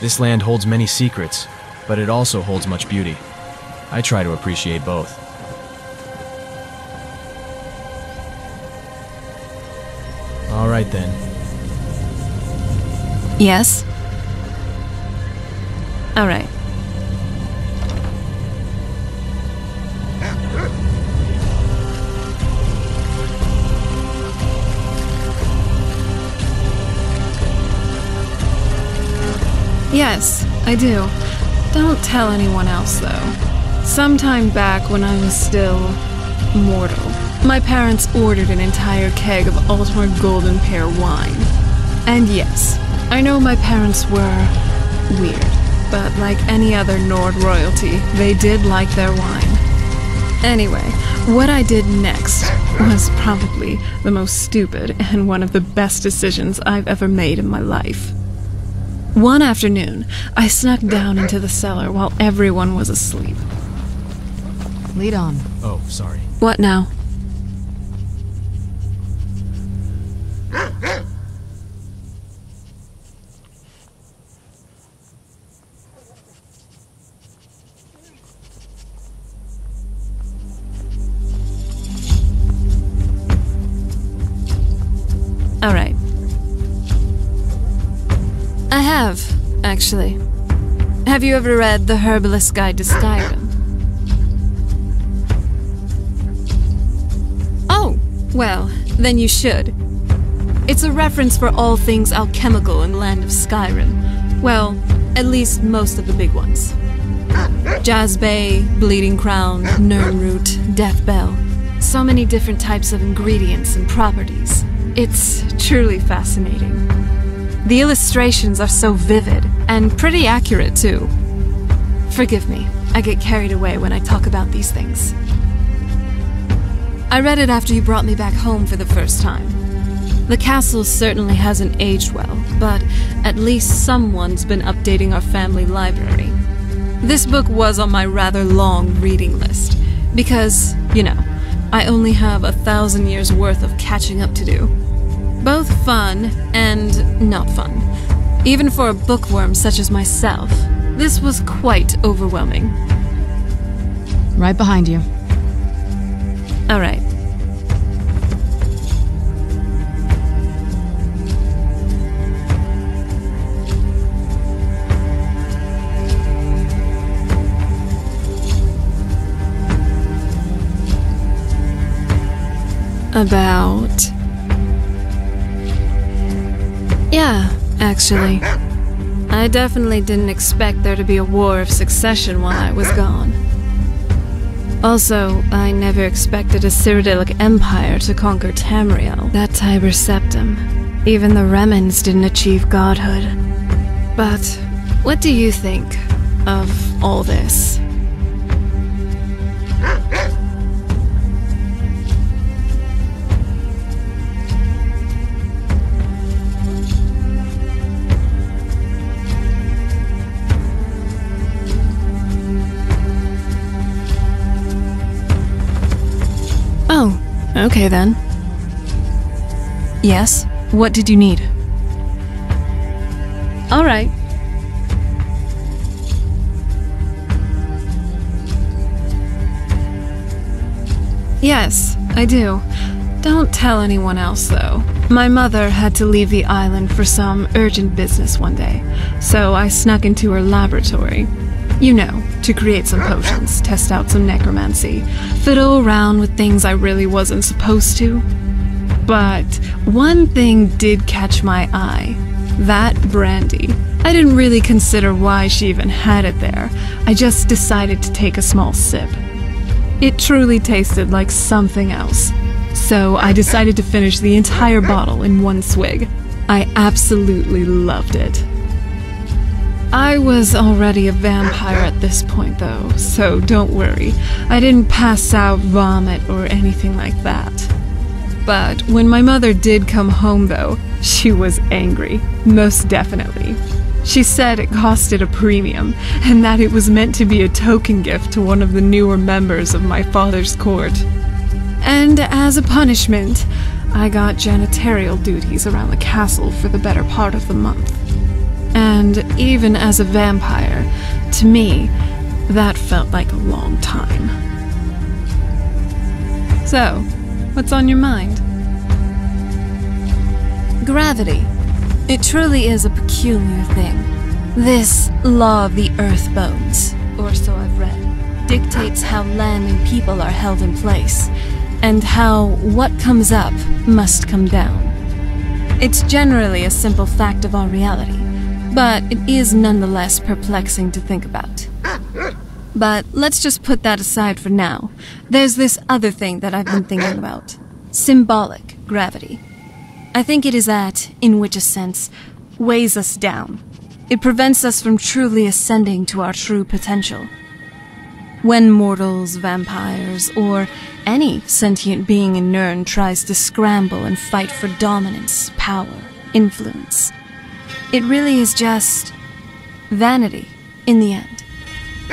This land holds many secrets, but it also holds much beauty. I try to appreciate both. All right then. Yes? All right. Yes, I do. Don't tell anyone else, though. Sometime back when I was still mortal, my parents ordered an entire keg of Altmar Golden Pear wine. And yes, I know my parents were weird, but like any other Nord royalty, they did like their wine. Anyway, what I did next was probably the most stupid and one of the best decisions I've ever made in my life. One afternoon, I snuck down into the cellar while everyone was asleep. Lead on. Oh, sorry. What now? All right. I have, actually. Have you ever read The Herbalist's Guide to Skyrim? Oh, well, then you should. It's a reference for all things alchemical in the land of Skyrim. Well, at least most of the big ones. Jazbay, Bleeding Crown, Nirnroot, Death Bell. So many different types of ingredients and properties. It's truly fascinating. The illustrations are so vivid, and pretty accurate too. Forgive me, I get carried away when I talk about these things. I read it after you brought me back home for the first time. The castle certainly hasn't aged well, but at least someone's been updating our family library. This book was on my rather long reading list, because, you know, I only have 1,000 years worth of catching up to do. Both fun and not fun. Even for a bookworm such as myself, this was quite overwhelming. Right behind you. All right. About... Yeah, actually. I definitely didn't expect there to be a war of succession while I was gone. Also, I never expected a Cyrodiilic empire to conquer Tamriel, that Tiber Septim. Even the Remnants didn't achieve godhood. But what do you think of all this? Oh, okay then. Yes? What did you need? All right. Yes, I do. Don't tell anyone else, though. My mother had to leave the island for some urgent business one day, so I snuck into her laboratory. You know, to create some potions, test out some necromancy, fiddle around with things I really wasn't supposed to. But one thing did catch my eye. That brandy. I didn't really consider why she even had it there. I just decided to take a small sip. It truly tasted like something else. So I decided to finish the entire bottle in one swig. I absolutely loved it. I was already a vampire at this point though, so don't worry. I didn't pass out, vomit, or anything like that. But when my mother did come home though, she was angry, most definitely. She said it costed a premium, and that it was meant to be a token gift to one of the newer members of my father's court. And as a punishment, I got janitorial duties around the castle for the better part of the month. And even as a vampire, to me, that felt like a long time. So, what's on your mind? Gravity. It truly is a peculiar thing. This law of the earth bones, or so I've read, dictates how land and people are held in place, and how what comes up must come down. It's generally a simple fact of our reality, but it is nonetheless perplexing to think about. But let's just put that aside for now. There's this other thing that I've been thinking about. Symbolic gravity. I think it is that, in which a sense, weighs us down. It prevents us from truly ascending to our true potential. When mortals, vampires, or any sentient being in Nirn tries to scramble and fight for dominance, power, influence, it really is just vanity in the end.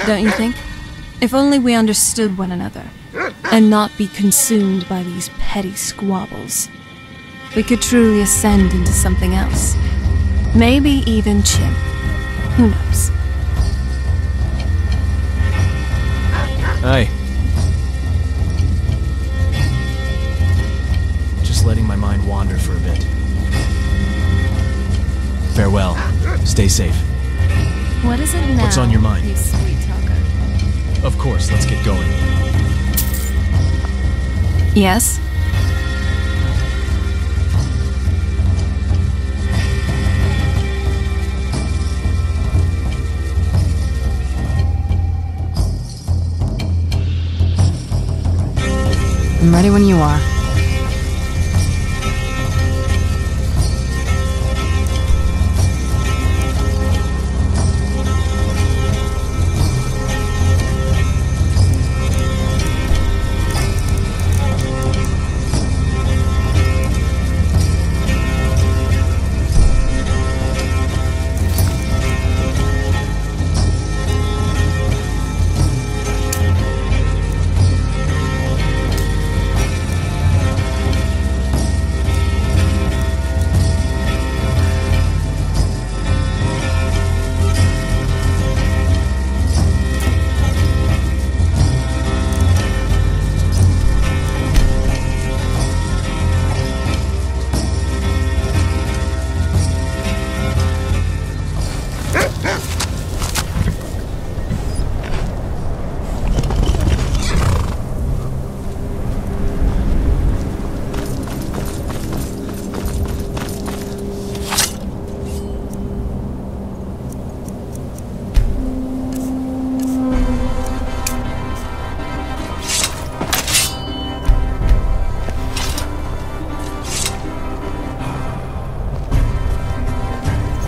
Don't you think? If only we understood one another, and not be consumed by these petty squabbles, we could truly ascend into something else. Maybe even Chim. Who knows? Hi. Just letting my mind wander for a bit. Farewell. Stay safe. What is it now? What's on your mind? You sweet talker. Of course, let's get going. Yes? I'm ready when you are.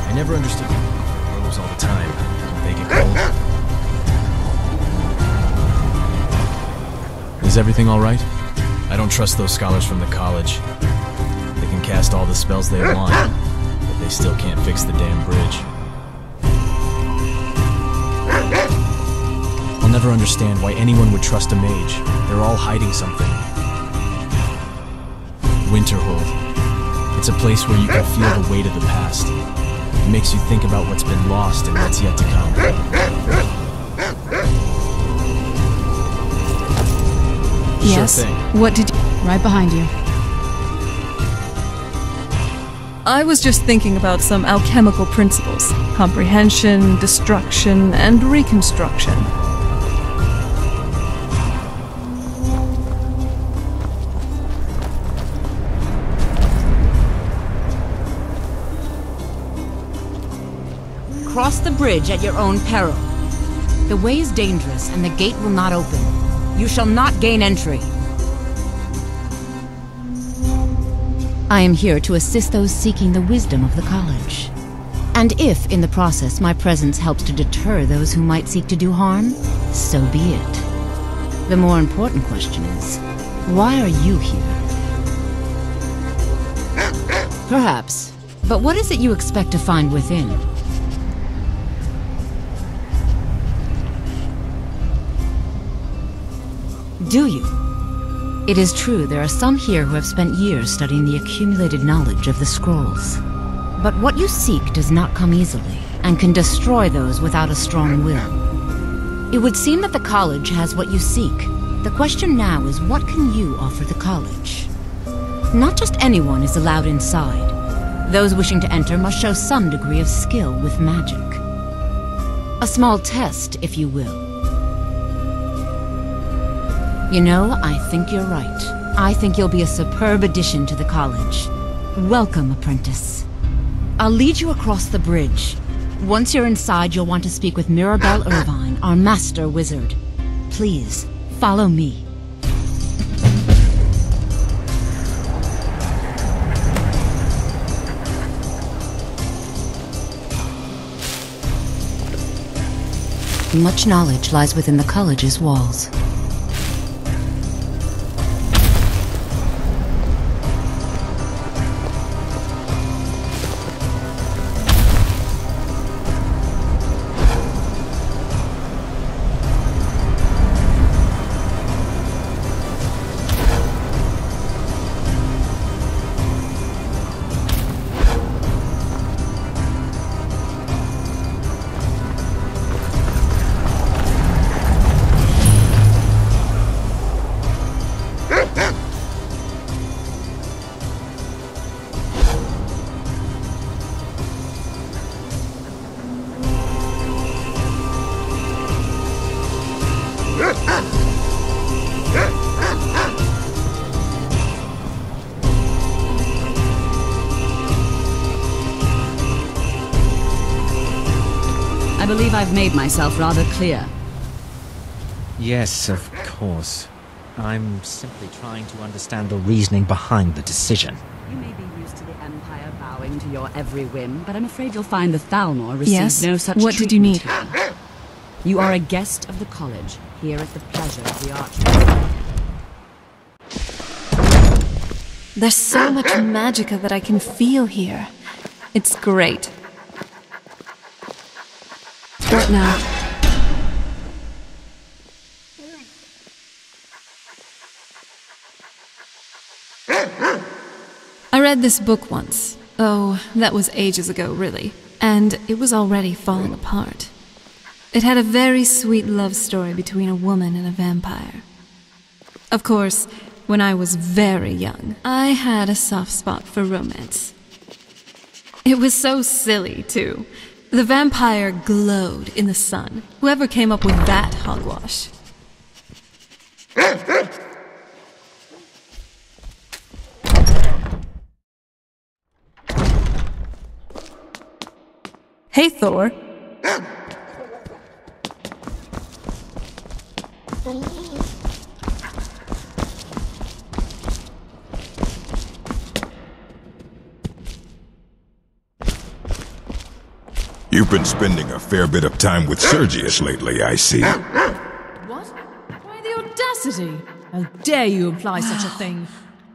I never understood robes all the time. Don't they get cold? Is everything all right? I don't trust those scholars from the college. They can cast all the spells they want, but they still can't fix the damn bridge. I'll never understand why anyone would trust a mage. They're all hiding something. Winterhold. It's a place where you can feel the weight of the past. It makes you think about what's been lost and what's yet to come. Yes? Sure thing. What did you... Right behind you. I was just thinking about some alchemical principles. Comprehension, destruction, and reconstruction. Cross the bridge at your own peril. The way is dangerous and the gate will not open. You shall not gain entry. I am here to assist those seeking the wisdom of the college. And if, in the process, my presence helps to deter those who might seek to do harm, so be it. The more important question is, why are you here? Perhaps. But what is it you expect to find within? Do you? It is true there are some here who have spent years studying the accumulated knowledge of the scrolls. But what you seek does not come easily, and can destroy those without a strong will. It would seem that the college has what you seek. The question now is, what can you offer the college? Not just anyone is allowed inside. Those wishing to enter must show some degree of skill with magic. A small test, if you will. You know, I think you're right. I think you'll be a superb addition to the college. Welcome, apprentice. I'll lead you across the bridge. Once you're inside, you'll want to speak with Mirabelle Irvine, our master wizard. Please, follow me. Much knowledge lies within the college's walls. I believe I've made myself rather clear. Yes, of course. I'm simply trying to understand the reasoning behind the decision. You may be used to the Empire bowing to your every whim, but I'm afraid you'll find the Thalmor receives no such What did you need? treatment here. You are a guest of the college, here at the pleasure of the Archmaster. There's so much magicka that I can feel here. It's great. What now? I read this book once. Oh, that was ages ago, really. And it was already falling apart. It had a very sweet love story between a woman and a vampire. Of course, when I was very young, I had a soft spot for romance. It was so silly, too. The vampire glowed in the sun. Whoever came up with that hogwash. Hey, Thor. You've been spending a fair bit of time with Sergius lately, I see. What? Why the audacity? How dare you imply such a thing?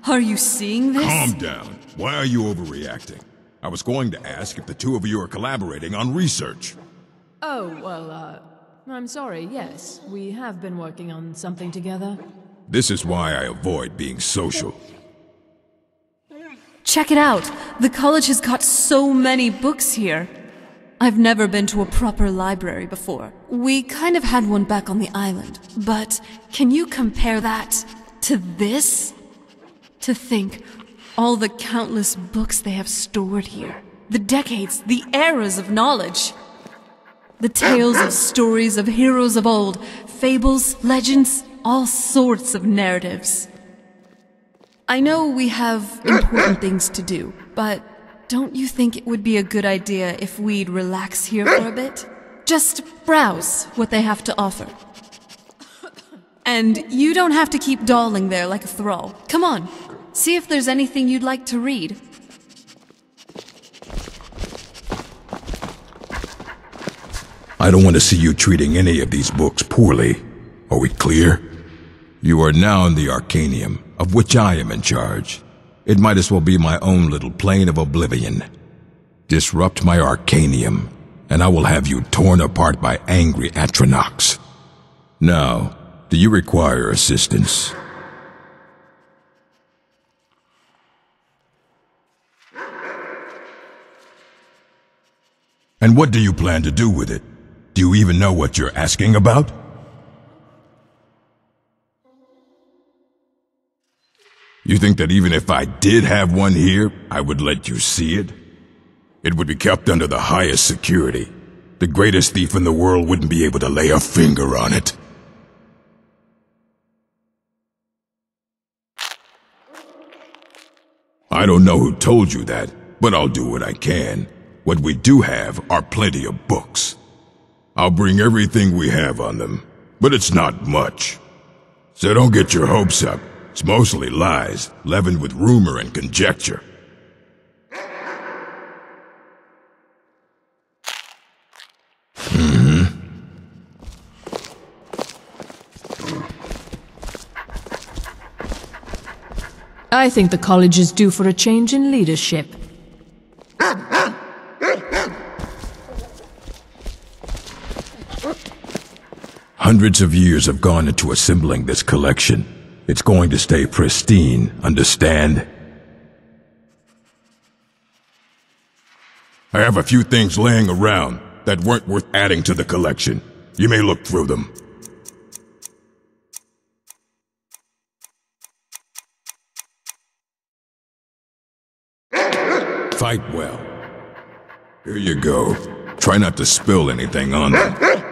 Are you seeing this? Calm down. Why are you overreacting? I was going to ask if the two of you are collaborating on research. Oh, well, I'm sorry, yes. We have been working on something together. This is why I avoid being social. Check it out. The college has got so many books here. I've never been to a proper library before. We kind of had one back on the island, but can you compare that to this? To think, all the countless books they have stored here. The decades, the eras of knowledge. The tales of stories of heroes of old, fables, legends, all sorts of narratives. I know we have important things to do, but don't you think it would be a good idea if we'd relax here for a bit? Just browse what they have to offer. And you don't have to keep dawdling there like a thrall. Come on, see if there's anything you'd like to read. I don't want to see you treating any of these books poorly. Are we clear? You are now in the Arcanium, of which I am in charge. It might as well be my own little plane of oblivion. Disrupt my Arcanium, and I will have you torn apart by angry Atronachs. Now, do you require assistance? And what do you plan to do with it? Do you even know what you're asking about? You think that even if I did have one here, I would let you see it? It would be kept under the highest security. The greatest thief in the world wouldn't be able to lay a finger on it. I don't know who told you that, but I'll do what I can. What we do have are plenty of books. I'll bring everything we have on them, but it's not much. So don't get your hopes up. It's mostly lies, leavened with rumor and conjecture. I think the college is due for a change in leadership. Hundreds of years have gone into assembling this collection. It's going to stay pristine, understand? I have a few things laying around that weren't worth adding to the collection. You may look through them. Fight well. Here you go. Try not to spill anything on them.